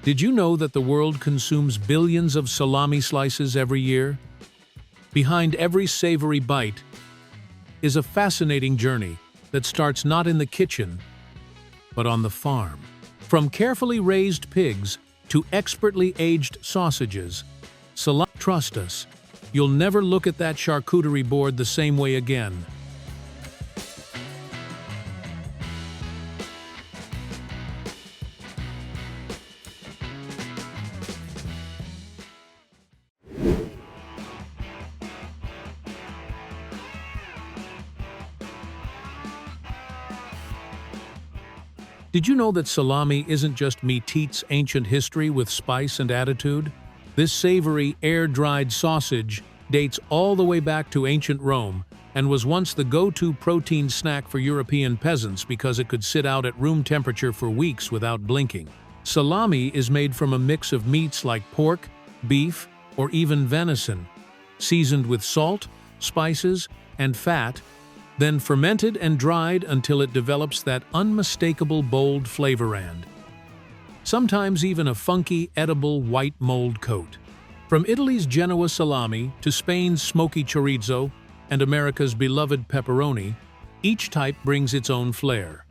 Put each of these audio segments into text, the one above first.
Did you know that the world consumes billions of salami slices every year? Behind every savory bite is a fascinating journey that starts not in the kitchen, but on the farm. From carefully raised pigs to expertly aged sausages, trust us, you'll never look at that charcuterie board the same way again. Did you know that salami isn't just meat's ancient history with spice and attitude? This savory, air-dried sausage dates all the way back to ancient Rome and was once the go-to protein snack for European peasants because it could sit out at room temperature for weeks without blinking. Salami is made from a mix of meats like pork, beef, or even venison, seasoned with salt, spices, and fat, then fermented and dried until it develops that unmistakable bold flavor and sometimes even a funky, edible white mold coat. From Italy's Genoa salami to Spain's smoky chorizo and America's beloved pepperoni, each type brings its own flair.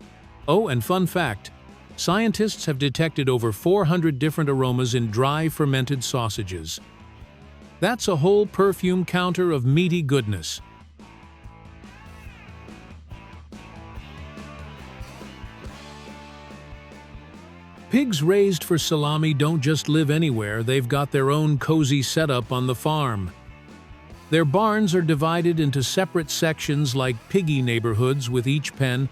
Oh, and fun fact, scientists have detected over 400 different aromas in dry fermented sausages. That's a whole perfume counter of meaty goodness. Pigs raised for salami don't just live anywhere, they've got their own cozy setup on the farm. Their barns are divided into separate sections like piggy neighborhoods, with each pen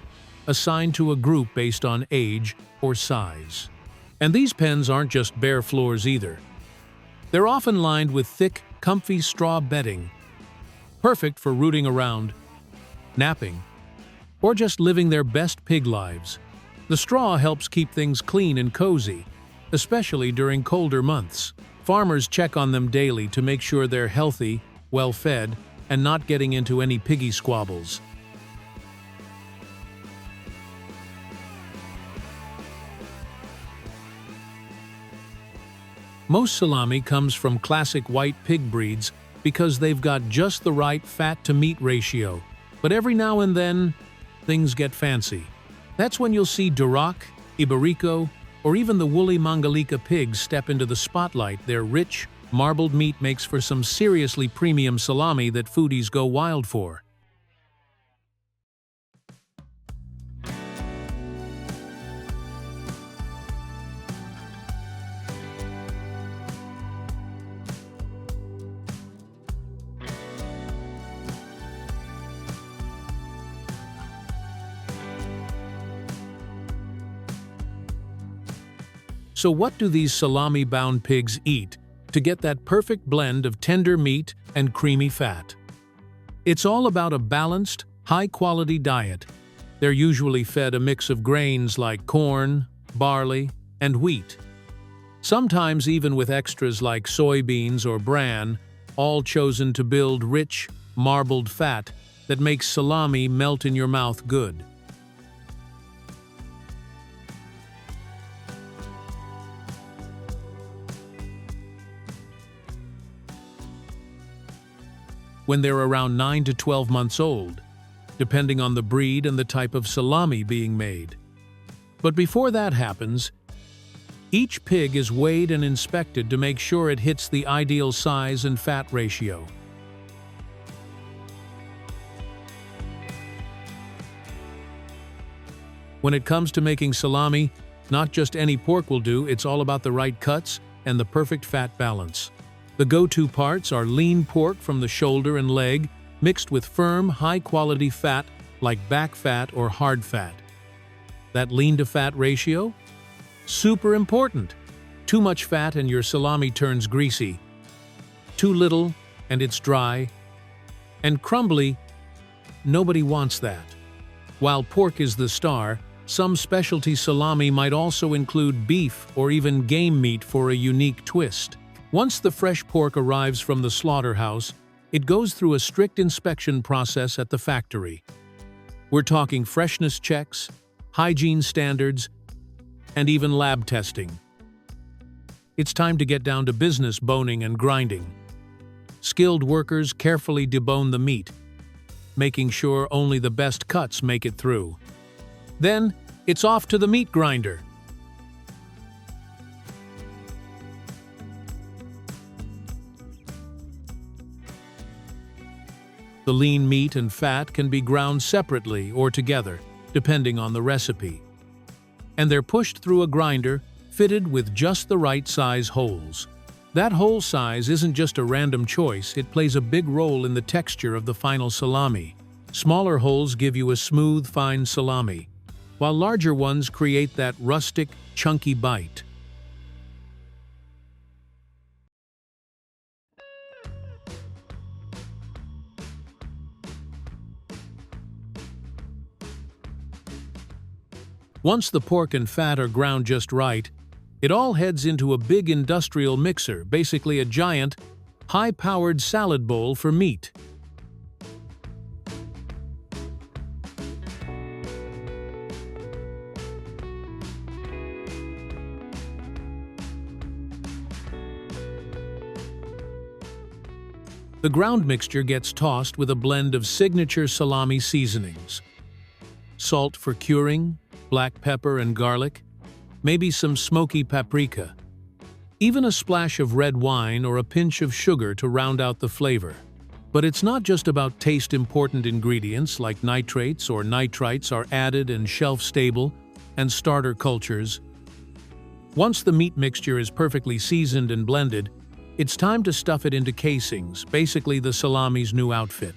assigned to a group based on age or size. And these pens aren't just bare floors either. They're often lined with thick, comfy straw bedding, perfect for rooting around, napping, or just living their best pig lives. The straw helps keep things clean and cozy, especially during colder months. Farmers check on them daily to make sure they're healthy, well-fed, and not getting into any piggy squabbles. Most salami comes from classic white pig breeds because they've got just the right fat-to-meat ratio. But every now and then, things get fancy. That's when you'll see Duroc, Iberico, or even the woolly Mangalica pigs step into the spotlight. Their rich, marbled meat makes for some seriously premium salami that foodies go wild for. So what do these salami-bound pigs eat to get that perfect blend of tender meat and creamy fat? It's all about a balanced, high-quality diet. They're usually fed a mix of grains like corn, barley, and wheat. Sometimes even with extras like soybeans or bran, all chosen to build rich, marbled fat that makes salami melt in your mouth good. When they're around 9 to 12 months old, depending on the breed and the type of salami being made. But before that happens, each pig is weighed and inspected to make sure it hits the ideal size and fat ratio. When it comes to making salami, not just any pork will do, it's all about the right cuts and the perfect fat balance. The go-to parts are lean pork from the shoulder and leg, mixed with firm, high-quality fat like back fat or hard fat. That lean-to-fat ratio? Super important. Too much fat and your salami turns greasy. Too little and it's dry. And crumbly, nobody wants that. While pork is the star, some specialty salami might also include beef or even game meat for a unique twist. Once the fresh pork arrives from the slaughterhouse, it goes through a strict inspection process at the factory. We're talking freshness checks, hygiene standards, and even lab testing. it's time to get down to business boning and grinding. Skilled workers carefully debone the meat, making sure only the best cuts make it through. Then, it's off to the meat grinder. The lean meat and fat can be ground separately or together, depending on the recipe. And they're pushed through a grinder fitted with just the right size holes. That hole size isn't just a random choice, it plays a big role in the texture of the final salami. Smaller holes give you a smooth, fine salami, while larger ones create that rustic, chunky bite. Once the pork and fat are ground just right, it all heads into a big industrial mixer, basically a giant, high-powered salad bowl for meat. The ground mixture gets tossed with a blend of signature salami seasonings. Salt for curing, black pepper and garlic, maybe some smoky paprika. Even a splash of red wine or a pinch of sugar to round out the flavor. But it's not just about taste. Important ingredients like nitrates or nitrites are added and shelf-stable, and starter cultures. Once the meat mixture is perfectly seasoned and blended, it's time to stuff it into casings, basically the salami's new outfit.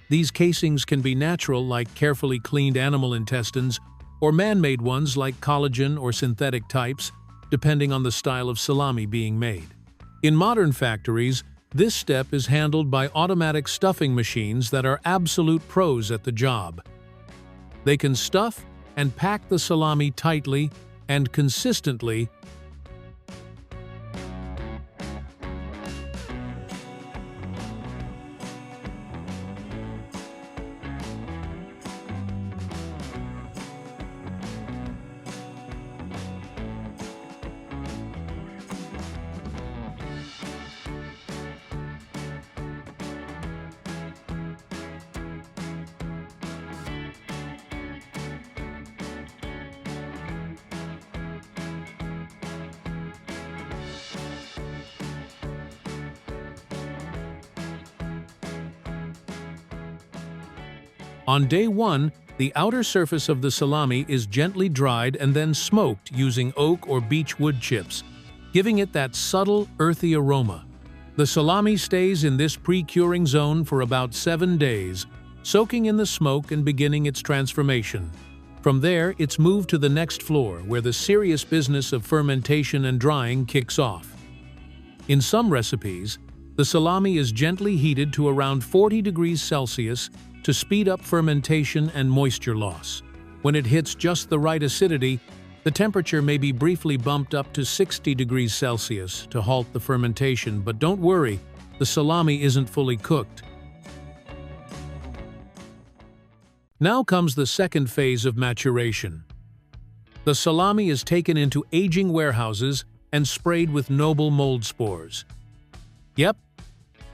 These casings can be natural, like carefully cleaned animal intestines, or man-made ones like collagen or synthetic types, depending on the style of salami being made. In modern factories, this step is handled by automatic stuffing machines that are absolute pros at the job. They can stuff and pack the salami tightly and consistently. On day 1, the outer surface of the salami is gently dried and then smoked using oak or beech wood chips, giving it that subtle, earthy aroma. The salami stays in this pre-curing zone for about 7 days, soaking in the smoke and beginning its transformation. From there, it's moved to the next floor, where the serious business of fermentation and drying kicks off. In some recipes, the salami is gently heated to around 40 degrees Celsius to speed up fermentation and moisture loss. When it hits just the right acidity, the temperature may be briefly bumped up to 60 degrees Celsius to halt the fermentation, but don't worry, the salami isn't fully cooked. Now comes the second phase of maturation. The salami is taken into aging warehouses and sprayed with noble mold spores. Yep,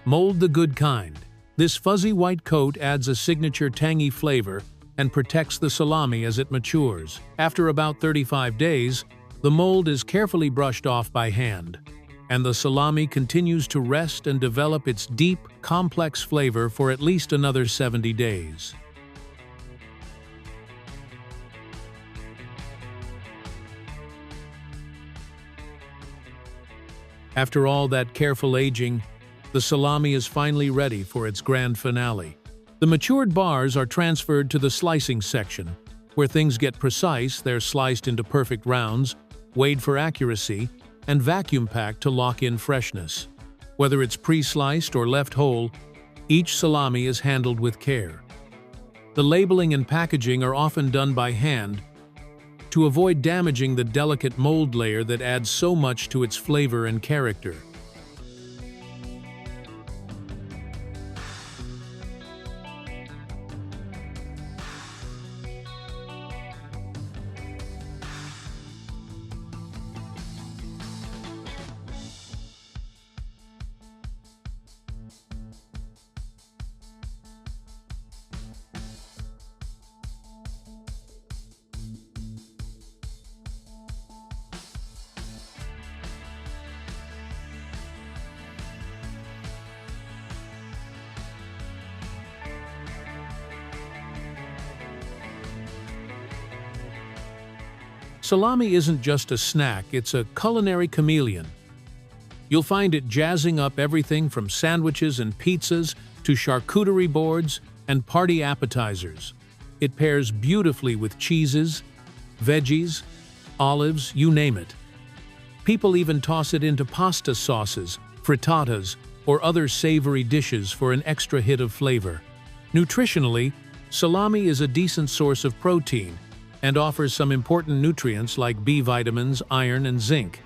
mold the good kind. This fuzzy white coat adds a signature tangy flavor and protects the salami as it matures. After about 35 days, the mold is carefully brushed off by hand, and the salami continues to rest and develop its deep, complex flavor for at least another 70 days. After all that careful aging, the salami is finally ready for its grand finale. The matured bars are transferred to the slicing section, where things get precise. They're sliced into perfect rounds, weighed for accuracy, and vacuum-packed to lock in freshness. Whether it's pre-sliced or left whole, each salami is handled with care. The labeling and packaging are often done by hand to avoid damaging the delicate mold layer that adds so much to its flavor and character. Salami isn't just a snack, it's a culinary chameleon. You'll find it jazzing up everything from sandwiches and pizzas to charcuterie boards and party appetizers. It pairs beautifully with cheeses, veggies, olives, you name it. People even toss it into pasta sauces, frittatas, or other savory dishes for an extra hit of flavor. Nutritionally, salami is a decent source of protein and offers some important nutrients like B vitamins, iron, and zinc.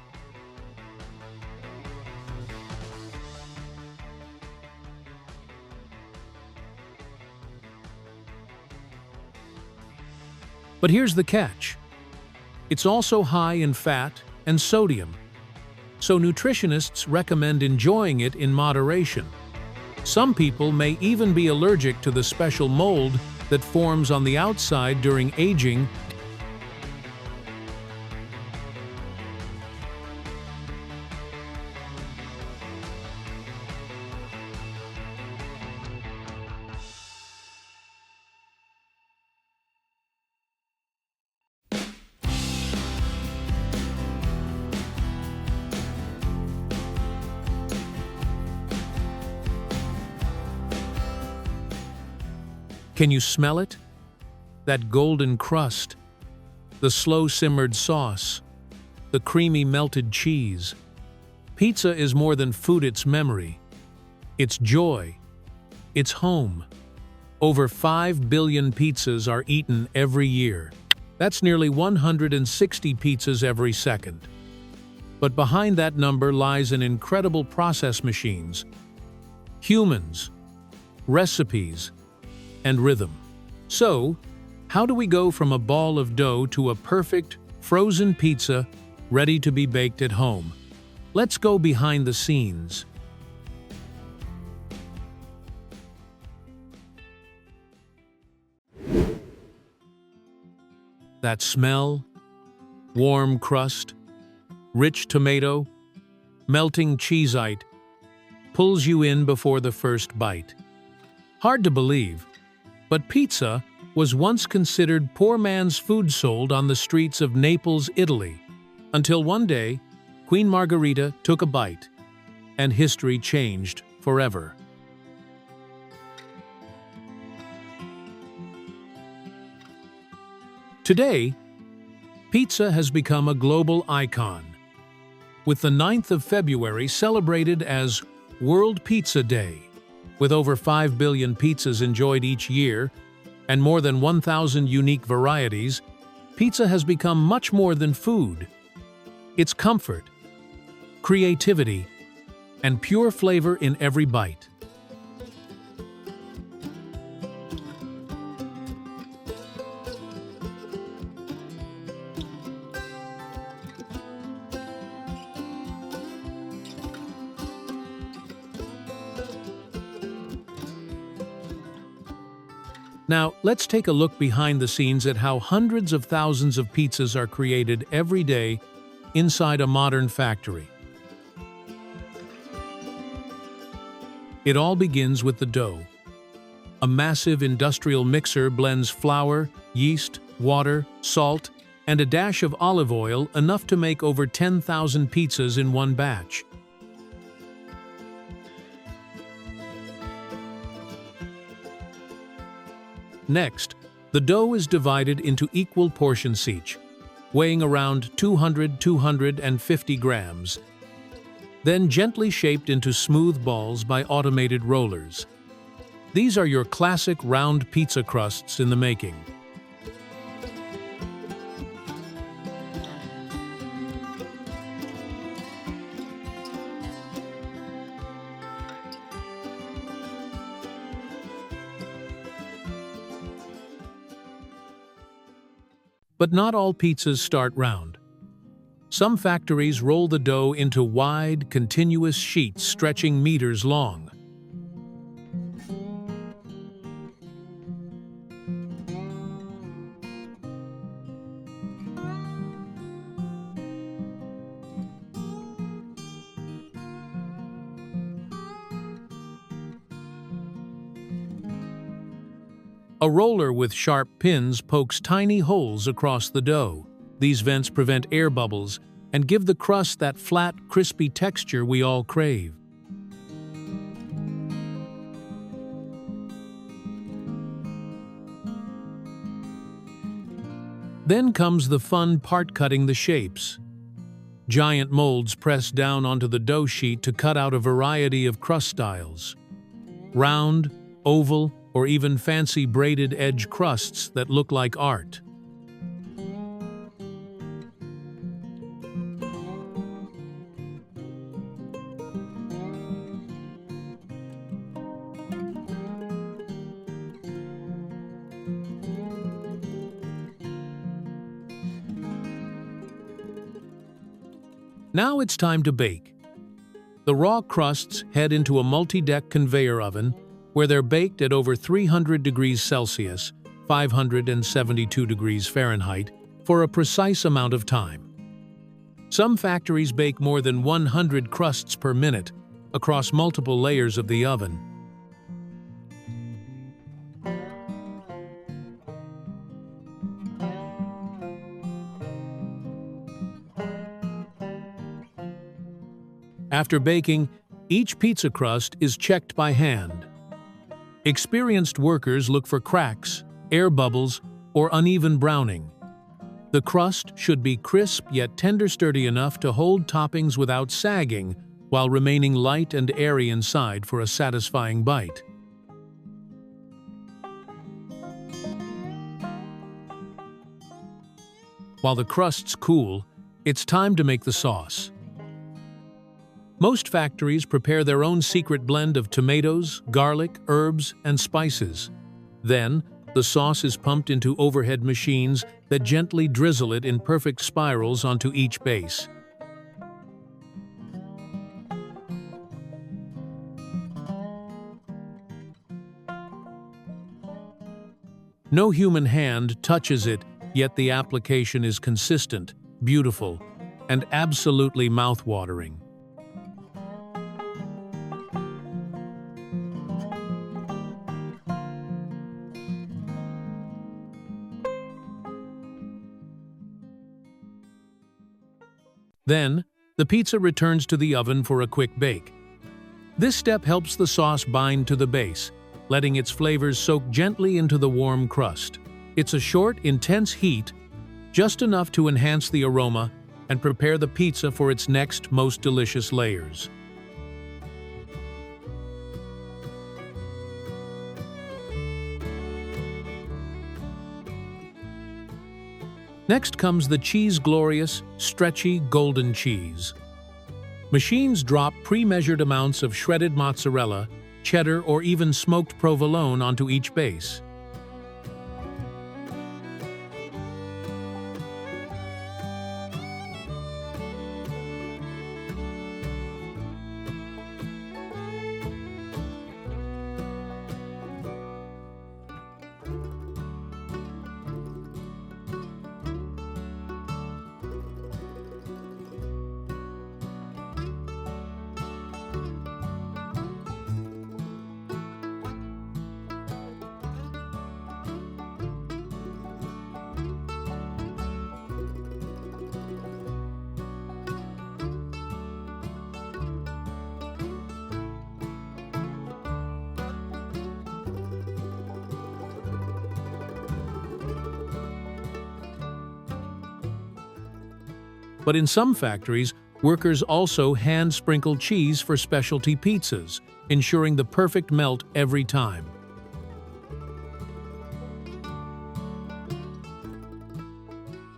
But here's the catch. It's also high in fat and sodium, so nutritionists recommend enjoying it in moderation. Some people may even be allergic to the special mold that forms on the outside during aging. Can you smell it? That golden crust, the slow-simmered sauce, the creamy melted cheese. Pizza is more than food, it's memory. It's joy. It's home. Over 5 billion pizzas are eaten every year. That's nearly 160 pizzas every second. But behind that number lies an incredible process machines, humans, recipes, and rhythm. So, how do we go from a ball of dough to a perfect, frozen pizza ready to be baked at home? Let's go behind the scenes. That smell, warm crust, rich tomato, melting cheesite, pulls you in before the first bite. Hard to believe, but pizza was once considered poor man's food sold on the streets of Naples, Italy, until one day, Queen Margherita took a bite, and history changed forever. Today, pizza has become a global icon, with the 9th of February celebrated as World Pizza Day. With over 5 billion pizzas enjoyed each year and more than 1,000 unique varieties, pizza has become much more than food. It's comfort, creativity, and pure flavor in every bite. Now, let's take a look behind the scenes at how hundreds of thousands of pizzas are created every day inside a modern factory. It all begins with the dough. A massive industrial mixer blends flour, yeast, water, salt, and a dash of olive oil, enough to make over 10,000 pizzas in one batch. Next, the dough is divided into equal portions each, weighing around 250 grams, then gently shaped into smooth balls by automated rollers. These are your classic round pizza crusts in the making. But not all pizzas start round. Some factories roll the dough into wide, continuous sheets stretching meters long. A roller with sharp pins pokes tiny holes across the dough. These vents prevent air bubbles and give the crust that flat, crispy texture we all crave. Then comes the fun part: cutting the shapes. Giant molds press down onto the dough sheet to cut out a variety of crust styles. Round, oval, or even fancy braided edge crusts that look like art. Now it's time to bake. The raw crusts head into a multi-deck conveyor oven where they're baked at over 300 degrees Celsius, 572 degrees Fahrenheit, for a precise amount of time. Some factories bake more than 100 crusts per minute across multiple layers of the oven. After baking, each pizza crust is checked by hand. Experienced workers look for cracks, air bubbles, or uneven browning. The crust should be crisp yet tender-sturdy enough to hold toppings without sagging, while remaining light and airy inside for a satisfying bite. While the crusts cool, it's time to make the sauce. Most factories prepare their own secret blend of tomatoes, garlic, herbs, and spices. Then, the sauce is pumped into overhead machines that gently drizzle it in perfect spirals onto each base. No human hand touches it, yet the application is consistent, beautiful, and absolutely mouth-watering. Then, the pizza returns to the oven for a quick bake. This step helps the sauce bind to the base, letting its flavors soak gently into the warm crust. It's a short, intense heat, just enough to enhance the aroma and prepare the pizza for its next most delicious layers. Next comes the cheese-glorious, stretchy, golden cheese. Machines drop pre-measured amounts of shredded mozzarella, cheddar, or even smoked provolone onto each base. But in some factories, workers also hand-sprinkle cheese for specialty pizzas, ensuring the perfect melt every time.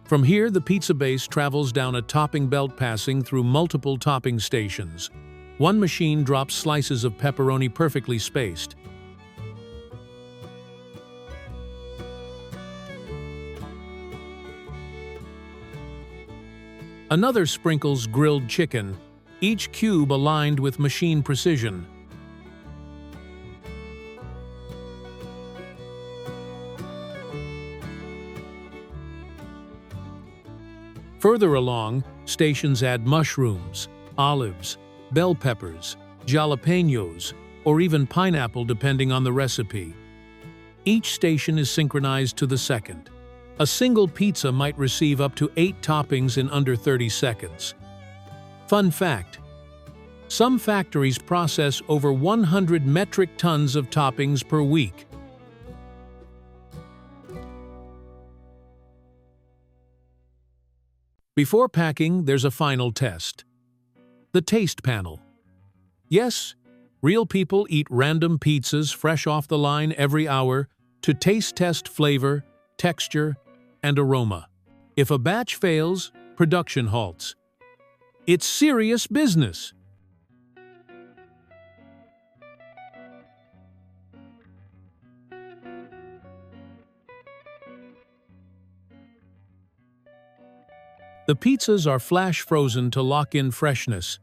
From here, the pizza base travels down a topping belt passing through multiple topping stations. One machine drops slices of pepperoni perfectly spaced. Another sprinkles grilled chicken, each cube aligned with machine precision. Further along, stations add mushrooms, olives, bell peppers, jalapenos, or even pineapple depending on the recipe. Each station is synchronized to the second, A single pizza might receive up to 8 toppings in under 30 seconds. Fun fact: some factories process over 100 metric tons of toppings per week. Before packing, there's a final test. The taste panel. Yes, real people eat random pizzas fresh off the line every hour to taste test flavor, texture, and aroma. If a batch fails, production halts. It's serious business. The pizzas are flash frozen to lock in freshness.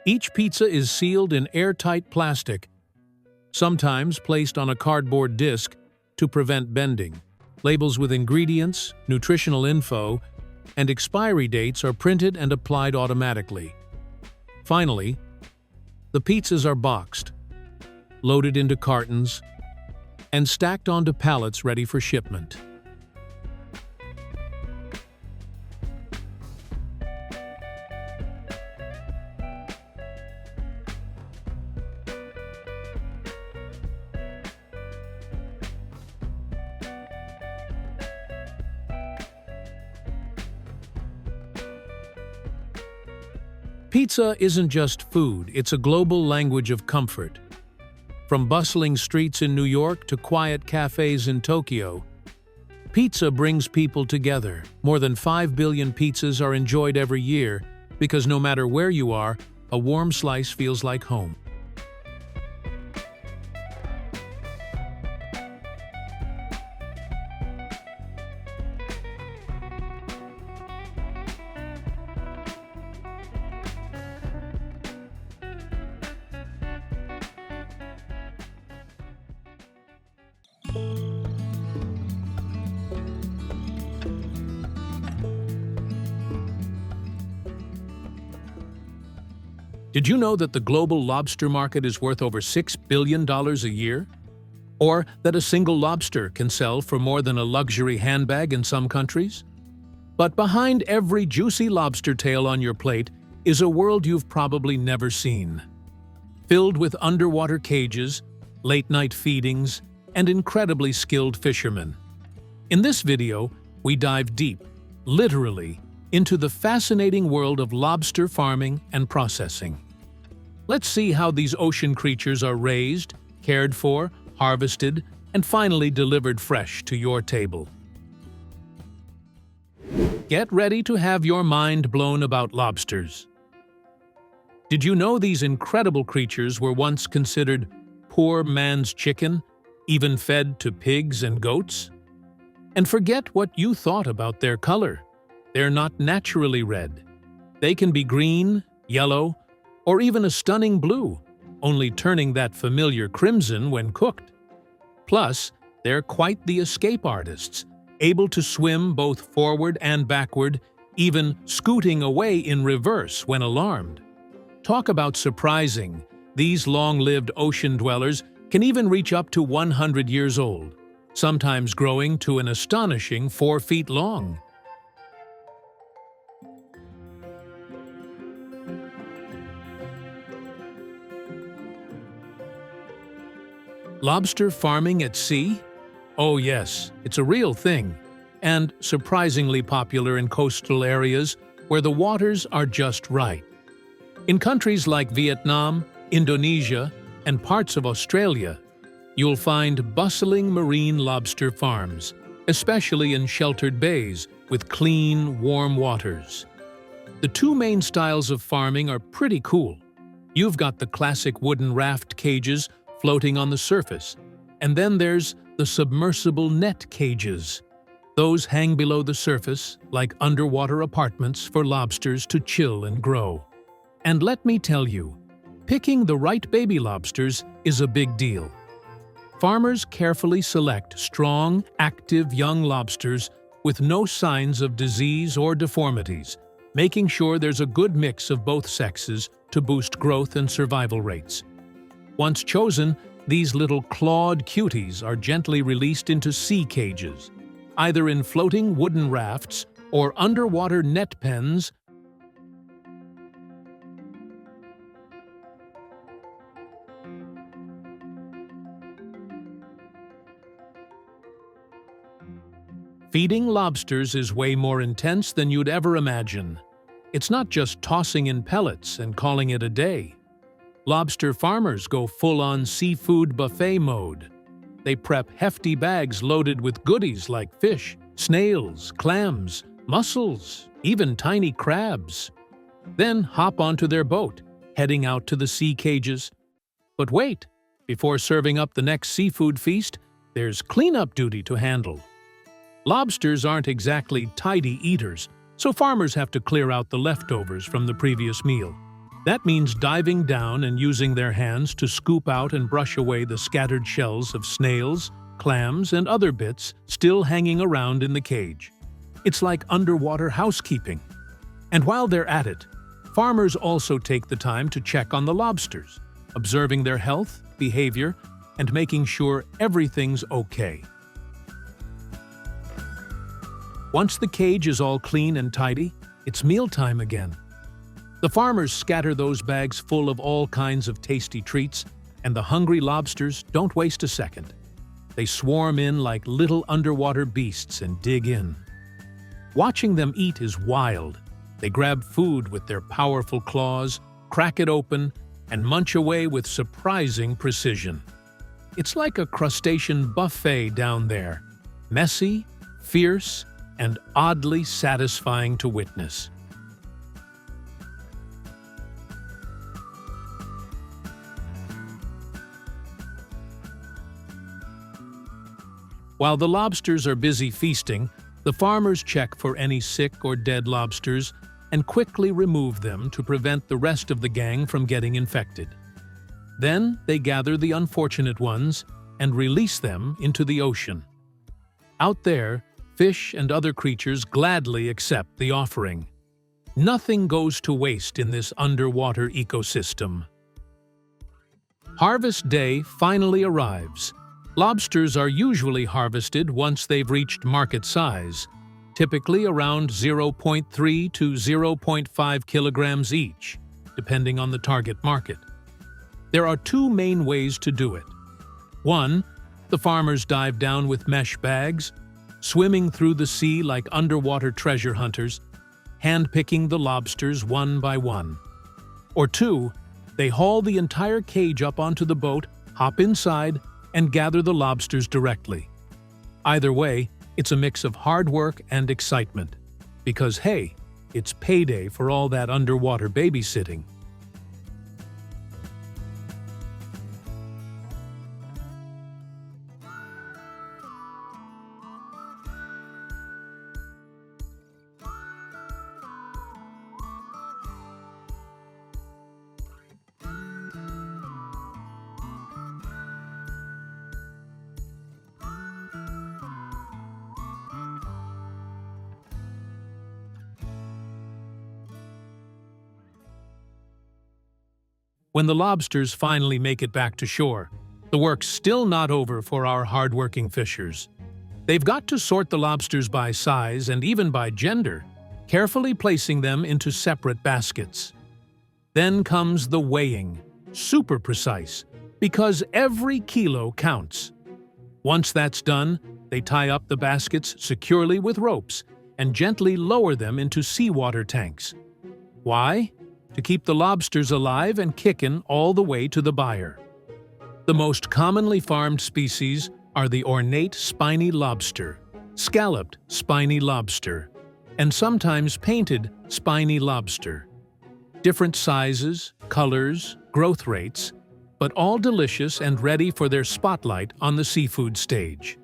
Each pizza is sealed in airtight plastic, sometimes placed on a cardboard disc to prevent bending. Labels with ingredients, nutritional info, and expiry dates are printed and applied automatically. Finally, the pizzas are boxed, loaded into cartons, and stacked onto pallets ready for shipment. Pizza isn't just food, it's a global language of comfort. From bustling streets in New York to quiet cafes in Tokyo, pizza brings people together. More than 5 billion pizzas are enjoyed every year because no matter where you are, a warm slice feels like home. Did you know that the global lobster market is worth over $6 billion a year? Or that a single lobster can sell for more than a luxury handbag in some countries? But behind every juicy lobster tail on your plate is a world you've probably never seen. Filled with underwater cages, late-night feedings, and incredibly skilled fishermen. In this video, we dive deep, literally, into the fascinating world of lobster farming and processing. Let's see how these ocean creatures are raised, cared for, harvested, and finally delivered fresh to your table. Get ready to have your mind blown about lobsters. Did you know these incredible creatures were once considered poor man's chicken, even fed to pigs and goats? And forget what you thought about their color. They're not naturally red. They can be green, yellow, or even a stunning blue, only turning that familiar crimson when cooked. Plus, they're quite the escape artists, able to swim both forward and backward, even scooting away in reverse when alarmed. Talk about surprising. These long-lived ocean dwellers can even reach up to 100 years old, sometimes growing to an astonishing 4 feet long. Lobster farming at sea? Oh yes, it's a real thing, and surprisingly popular in coastal areas where the waters are just right. In countries like Vietnam, Indonesia, and parts of Australia, you'll find bustling marine lobster farms, especially in sheltered bays with clean, warm waters. The two main styles of farming are pretty cool. You've got the classic wooden raft cages floating on the surface, and then there's the submersible net cages. Those hang below the surface like underwater apartments for lobsters to chill and grow. And let me tell you, picking the right baby lobsters is a big deal. Farmers carefully select strong, active young lobsters with no signs of disease or deformities, making sure there's a good mix of both sexes to boost growth and survival rates. Once chosen, these little clawed cuties are gently released into sea cages, either in floating wooden rafts or underwater net pens. Feeding lobsters is way more intense than you'd ever imagine. It's not just tossing in pellets and calling it a day. Lobster farmers go full-on seafood buffet mode. They prep hefty bags loaded with goodies like fish, snails, clams, mussels, even tiny crabs. Then hop onto their boat, heading out to the sea cages. But wait, before serving up the next seafood feast, there's cleanup duty to handle. Lobsters aren't exactly tidy eaters, so farmers have to clear out the leftovers from the previous meal. That means diving down and using their hands to scoop out and brush away the scattered shells of snails, clams, and other bits still hanging around in the cage. It's like underwater housekeeping. And while they're at it, farmers also take the time to check on the lobsters, observing their health, behavior, and making sure everything's okay. Once the cage is all clean and tidy, it's mealtime again. The farmers scatter those bags full of all kinds of tasty treats, and the hungry lobsters don't waste a second. They swarm in like little underwater beasts and dig in. Watching them eat is wild. They grab food with their powerful claws, crack it open, and munch away with surprising precision. It's like a crustacean buffet down there, messy, fierce, and oddly satisfying to witness. While the lobsters are busy feasting, the farmers check for any sick or dead lobsters and quickly remove them to prevent the rest of the gang from getting infected. Then they gather the unfortunate ones and release them into the ocean. Out there, fish and other creatures gladly accept the offering. Nothing goes to waste in this underwater ecosystem. Harvest day finally arrives. Lobsters are usually harvested once they've reached market size, typically around 0.3 to 0.5 kilograms each, depending on the target market. There are two main ways to do it. One, the farmers dive down with mesh bags, swimming through the sea like underwater treasure hunters, hand-picking the lobsters one by one. Or two, they haul the entire cage up onto the boat, hop inside, and gather the lobsters directly. Either way, it's a mix of hard work and excitement. Because hey, it's payday for all that underwater babysitting. When the lobsters finally make it back to shore, the work's still not over for our hard-working fishers. They've got to sort the lobsters by size and even by gender, carefully placing them into separate baskets. Then comes the weighing, super precise, because every kilo counts. Once that's done, they tie up the baskets securely with ropes and gently lower them into seawater tanks. Why? To keep the lobsters alive and kickin' all the way to the buyer. The most commonly farmed species are the ornate spiny lobster, scalloped spiny lobster, and sometimes painted spiny lobster. Different sizes, colors, growth rates, but all delicious and ready for their spotlight on the seafood stage.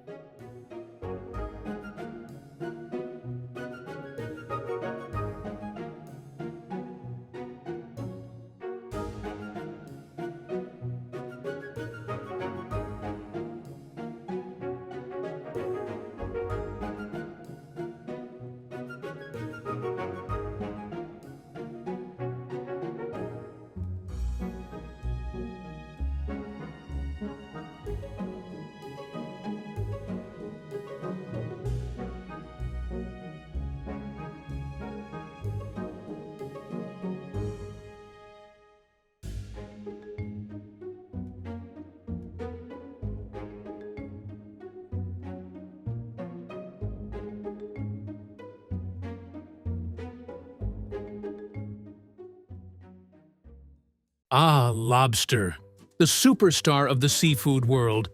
Ah, lobster, the superstar of the seafood world.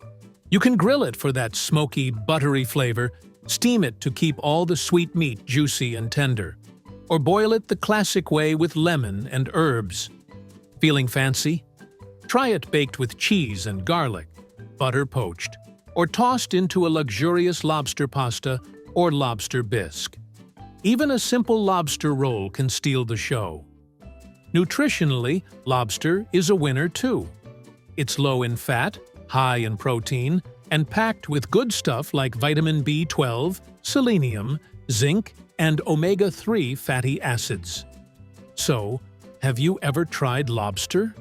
You can grill it for that smoky, buttery flavor, steam it to keep all the sweet meat juicy and tender, or boil it the classic way with lemon and herbs. Feeling fancy? Try it baked with cheese and garlic, butter poached, or tossed into a luxurious lobster pasta or lobster bisque. Even a simple lobster roll can steal the show. Nutritionally, lobster is a winner too. It's low in fat, high in protein, and packed with good stuff like vitamin B12, selenium, zinc, and omega-3 fatty acids. So, have you ever tried lobster?